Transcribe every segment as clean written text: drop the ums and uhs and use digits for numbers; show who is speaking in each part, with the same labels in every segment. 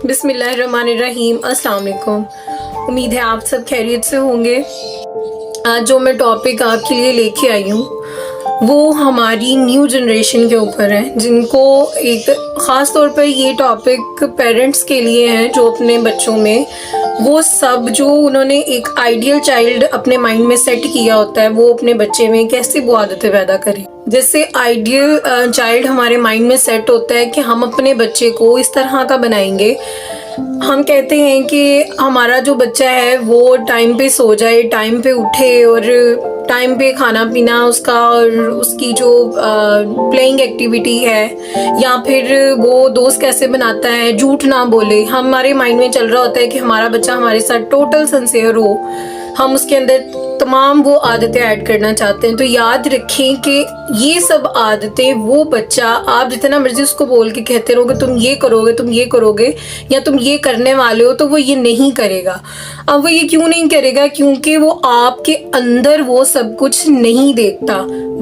Speaker 1: बिस्मिल्लाहिर्रहमानिर्रहीम। अस्सलाम वालेकुम। उम्मीद है आप सब खैरियत से होंगे। आज जो मैं टॉपिक आपके लिए लेके आई हूँ वो हमारी न्यू जनरेशन के ऊपर है, जिनको एक ख़ास तौर पर ये टॉपिक पेरेंट्स के लिए है जो अपने बच्चों में वो सब जो उन्होंने एक आइडियल चाइल्ड अपने माइंड में सेट किया होता है वो अपने बच्चे में कैसे वो आदतें पैदा करें। जैसे आइडियल चाइल्ड हमारे माइंड में सेट होता है कि हम अपने बच्चे को इस तरह का बनाएंगे। हम कहते हैं कि हमारा जो बच्चा है वो टाइम पे सो जाए, टाइम पे उठे और टाइम पे खाना पीना उसका और उसकी जो प्लेइंग एक्टिविटी है या फिर वो दोस्त कैसे बनाता है, झूठ ना बोले। हमारे माइंड में चल रहा होता है कि हमारा बच्चा हमारे साथ टोटल सिंसियर हो, हम उसके अंदर तमाम वो आदतें ऐड करना चाहते हैं। तो याद रखें कि ये सब आदतें वो बच्चा, आप जितना मर्जी उसको बोल के कहते रहोगे तुम ये करोगे, तुम ये करोगे या तुम ये करने वाले हो, तो वो ये नहीं करेगा। अब वो ये क्यों नहीं करेगा? क्योंकि वो आपके अंदर वो सब कुछ नहीं देखता।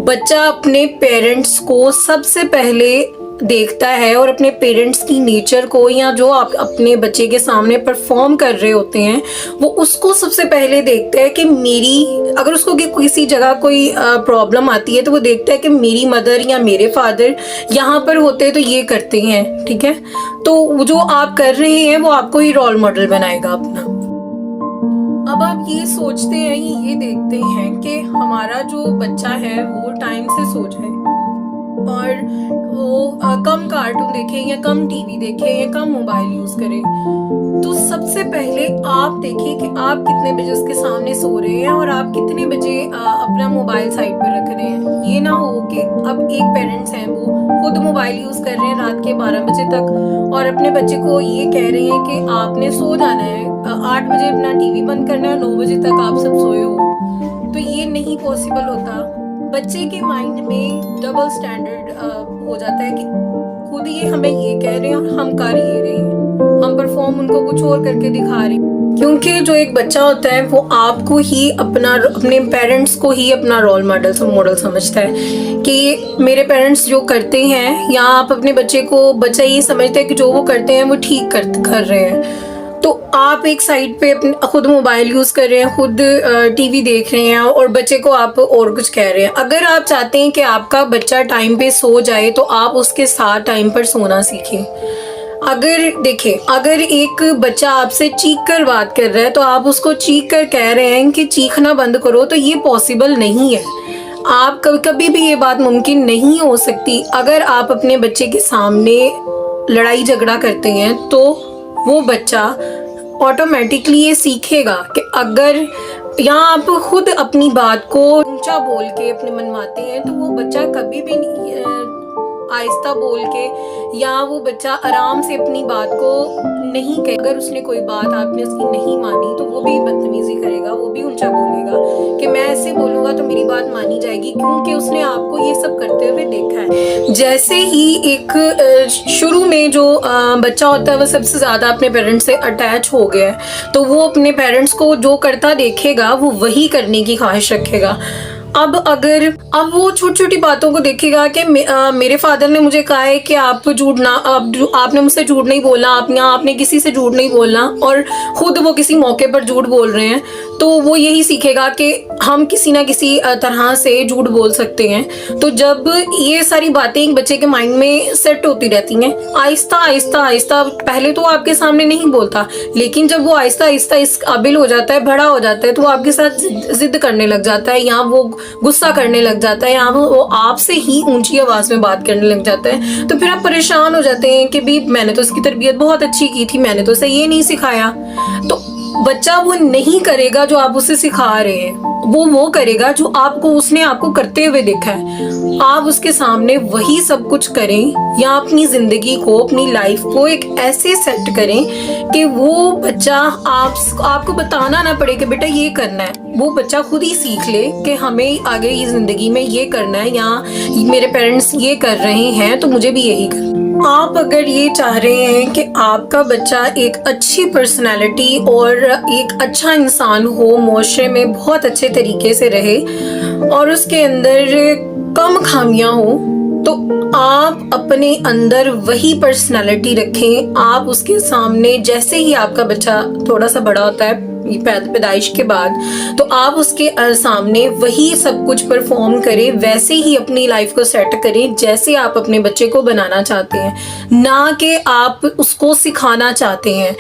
Speaker 1: बच्चा अपने पेरेंट्स को सबसे पहले देखता है और अपने पेरेंट्स की नेचर को या जो आप अपने बच्चे के सामने परफॉर्म कर रहे होते हैं वो उसको सबसे पहले देखता है कि मेरी, अगर उसको किसी जगह कोई प्रॉब्लम आती है तो वो देखता है कि मेरी मदर या मेरे फादर यहाँ पर होते हैं तो ये करते हैं, ठीक है। तो जो आप कर रहे हैं वो आपको ही रोल मॉडल बनाएगा अपना। अब आप ये सोचते हैं, ये देखते हैं कि हमारा जो बच्चा है वो टाइम से सो जाए और वो कम कार्टून देखे या कम टीवी देखे या कम मोबाइल यूज करे। तो सबसे पहले आप देखिए कि आप कितने बजे उसके सामने सो रहे हैं और आप कितने बजे अपना मोबाइल साइड पर रख रहे हैं। ये ना हो कि अब एक पेरेंट्स हैं वो खुद मोबाइल यूज कर रहे हैं रात के 12 बजे तक और अपने बच्चे को ये कह रहे हैं कि आपने सो जाना है, 8 बजे अपना टीवी बंद करना है, 9 बजे तक आप सब सोए हो। तो ये नहीं पॉसिबल होता। बच्चे के माइंड में डबल स्टैंडर्ड हो जाता है कि खुद ये हमें ये कह रहे हैं और हम कर ये रहे हैं, हम परफॉर्म उनको कुछ और करके दिखा रहे हैं। क्योंकि जो एक बच्चा होता है वो आपको ही अपने पेरेंट्स को ही अपना रोल मॉडल समझता है कि मेरे पेरेंट्स जो करते हैं, या आप अपने बच्चे को, बच्चा ये समझता है कि जो वो करते हैं वो ठीक कर रहे हैं। तो आप एक साइड पे अपने खुद मोबाइल यूज कर रहे हैं, खुद टीवी देख रहे हैं और बच्चे को आप और कुछ कह रहे हैं। अगर आप चाहते हैं कि आपका बच्चा टाइम पे सो जाए तो आप उसके साथ टाइम पर सोना सीखें। अगर एक बच्चा आपसे चीख कर बात कर रहा है तो आप उसको चीख कर कह रहे हैं कि चीखना बंद करो, तो ये पॉसिबल नहीं है। आप कभी भी ये बात मुमकिन नहीं हो सकती। अगर आप अपने बच्चे के सामने लड़ाई झगड़ा करते हैं तो वो बच्चा ऑटोमेटिकली ये सीखेगा कि अगर यहाँ आप खुद अपनी बात को ऊंचा बोल के अपने मनवाते हैं तो वो बच्चा कभी भी आहिस्ता बोल के या वो बच्चा आराम से अपनी बात को नहीं कहे। अगर उसने कोई बात आपने उसकी नहीं मानी तो वो भी बदतमीजी करेगा, वो भी ऊंचा बोलेगा कि मैं ऐसे बोलूंगा तो मेरी बात मानी जाएगी, क्योंकि उसने आपको ये सब करते हुए देखा है। जैसे ही एक शुरू में जो बच्चा होता है वो सबसे ज्यादा अपने पेरेंट्स से अटैच हो गया है तो वो अपने पेरेंट्स को जो करता देखेगा वो वही करने की ख्वाहिश रखेगा। अब वो छोटी छोटी बातों को देखेगा कि मेरे फादर ने मुझे कहा है कि आपने मुझसे झूठ नहीं बोलना, आपने किसी से झूठ नहीं बोलना, और खुद वो किसी मौके पर झूठ बोल रहे हैं, तो वो यही सीखेगा कि हम किसी ना किसी तरह से झूठ बोल सकते हैं। तो जब ये सारी बातें एक बच्चे के माइंड में सेट होती रहती हैं, आहिस्ता आहिस्ता पहले तो आपके सामने नहीं बोलता, लेकिन जब वो आहिस्ता आहिस्ता इस काबिल हो जाता है, बड़ा हो जाता है, तो वो आपके साथ जिद करने लग जाता है या वो गुस्सा करने लग जाता है या वो आपसे ही ऊंची आवाज में बात करने लग जाता है। तो फिर आप परेशान हो जाते हैं कि भी मैंने तो इसकी तरबियत बहुत अच्छी की थी, मैंने तो उसे ये नहीं सिखाया। तो बच्चा वो नहीं करेगा जो आप उसे सिखा रहे हैं, वो करेगा जो उसने आपको करते हुए देखा है। आप उसके सामने वही सब कुछ करें या अपनी जिंदगी को, अपनी लाइफ को एक ऐसे सेट करें कि वो बच्चा आपको बताना ना पड़े कि बेटा ये करना है। वो बच्चा खुद ही सीख ले कि हमें आगे ये जिंदगी में ये करना है, या मेरे पेरेंट्स ये कर रहे हैं तो मुझे भी यही करना है। आप अगर ये चाह रहे हैं कि आपका बच्चा एक अच्छी पर्सनालिटी और एक अच्छा इंसान हो, मुआशरे में बहुत अच्छे तरीके से रहे और उसके अंदर कम खामियां हो, तो आप अपने अंदर वही पर्सनालिटी रखें। आप उसके सामने, जैसे ही आपका बच्चा थोड़ा सा बड़ा होता है पैदाइश के बाद, तो आप उसके सामने वही सब कुछ परफॉर्म करें, वैसे ही अपनी लाइफ को सेट करें जैसे आप अपने बच्चे को बनाना चाहते हैं, ना कि आप उसको सिखाना चाहते हैं।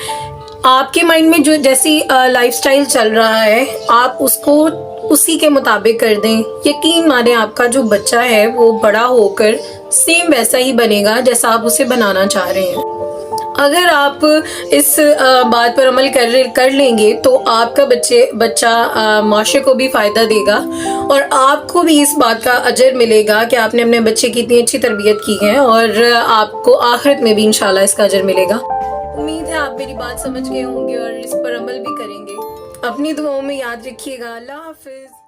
Speaker 1: आपके माइंड में जो जैसी लाइफस्टाइल चल रहा है, आप उसको उसी के मुताबिक कर दें। यकीन माने आपका जो बच्चा है वो बड़ा होकर सेम वैसा ही बनेगा जैसा आप उसे बनाना चाह रहे हैं। अगर आप इस बात पर अमल कर लेंगे तो आपका बच्चा माशरे को भी फ़ायदा देगा और आपको भी इस बात का अजर मिलेगा कि आपने अपने बच्चे की इतनी अच्छी तरबियत की है, और आपको आखिरत में भी इंशाल्लाह इसका अजर मिलेगा। उम्मीद है आप मेरी बात समझ गए होंगे और इस पर अमल भी करेंगे। अपनी दुआओं में याद रखिएगा। अल्लाह हाफिज़।